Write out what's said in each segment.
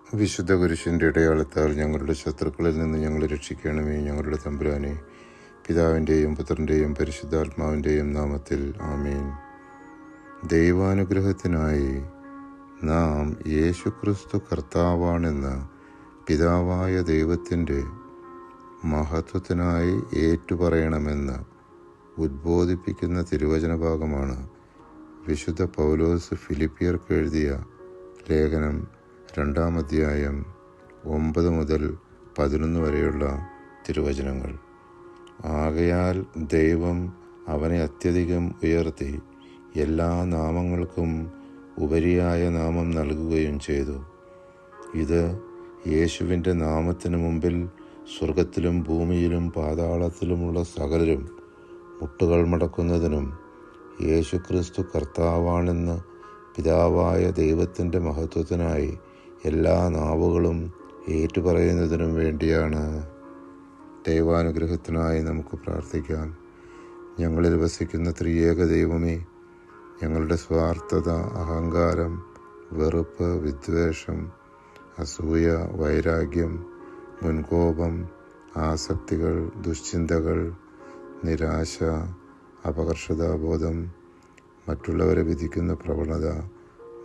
വിശുദ്ധ കുരിശിൻ്റെ ഇടയാളത്താൽ ഞങ്ങളുടെ ശത്രുക്കളിൽ നിന്ന് ഞങ്ങളെ രക്ഷിക്കണമേ. ഞങ്ങളുടെ തമ്പുരാനെ, പിതാവിൻ്റെയും പുത്രൻ്റെയും പരിശുദ്ധാത്മാവിൻ്റെയും നാമത്തിൽ ആമേൻ. ദൈവാനുഗ്രഹത്തിനായി നാം യേശുക്രിസ്തു കർത്താവാണെന്ന് പിതാവായ ദൈവത്തിൻ്റെ മഹത്വത്തിനായി ഏറ്റുപറയണമെന്ന് ഉദ്ബോധിപ്പിക്കുന്ന തിരുവചന ഭാഗമാണ് വിശുദ്ധ പൗലോസ് ഫിലിപ്പിയർക്ക് എഴുതിയ ലേഖനം 2-ാം അധ്യായം 9 മുതൽ 11 വരെയുള്ള തിരുവചനങ്ങൾ. ആകയാൽ ദൈവം അവനെ അത്യധികം ഉയർത്തി എല്ലാ നാമങ്ങൾക്കും ഉപരിയായ നാമം നൽകുകയും ചെയ്തു. ഇത് യേശുവിൻ്റെ നാമത്തിന് മുമ്പിൽ സ്വർഗത്തിലും ഭൂമിയിലും പാതാളത്തിലുമുള്ള സകലരും മുട്ടുകൾ മടക്കുന്നതിനും യേശുക്രിസ്തു കർത്താവാണെന്ന് പിതാവായ ദൈവത്തിൻ്റെ മഹത്വത്തിനായി എല്ലാ നാവുകളും ഏറ്റുപറയുന്നതിനും വേണ്ടിയാണ്. ദൈവാനുഗ്രഹത്തിനായി നമുക്ക് പ്രാർത്ഥിക്കാം. ഞങ്ങളിൽ വസിക്കുന്ന ത്രിയേക ദൈവമേ, ഞങ്ങളുടെ സ്വാർത്ഥത, അഹങ്കാരം, വെറുപ്പ്, വിദ്വേഷം, അസൂയ, വൈരാഗ്യം, മുൻകോപം, ആസക്തികൾ, ദുശ്ചിന്തകൾ, നിരാശ, അപകർഷതാബോധം, മറ്റുള്ളവരെ വിധിക്കുന്ന പ്രവണത,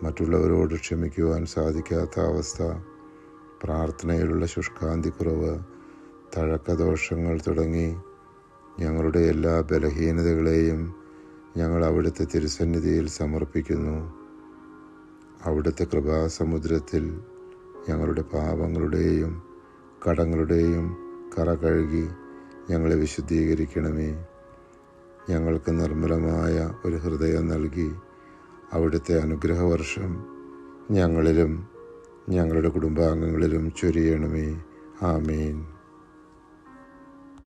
മറ്റുള്ളവരോട് ക്ഷമിക്കുവാൻ സാധിക്കാത്ത അവസ്ഥ, പ്രാർത്ഥനയിലുള്ള ശുഷ്കാന്തിക്കുറവ്, തഴക്കദോഷങ്ങൾ തുടങ്ങി ഞങ്ങളുടെ എല്ലാ ബലഹീനതകളെയും ഞങ്ങൾ അവിടുത്തെ തിരുസന്നിധിയിൽ സമർപ്പിക്കുന്നു. അവിടുത്തെ കൃപാസമുദ്രത്തിൽ ഞങ്ങളുടെ പാപങ്ങളുടെയും കടങ്ങളുടെയും കറ കഴുകി ഞങ്ങളെ വിശുദ്ധീകരിക്കണമേ. ഞങ്ങൾക്ക് നിർമ്മലമായ ഒരു ഹൃദയം നൽകി അവിടുത്തെ അനുഗ്രഹവർഷം ഞങ്ങളിലും ഞങ്ങളുടെ കുടുംബാംഗങ്ങളിലും ചൊരിയണമേ. ആമേൻ.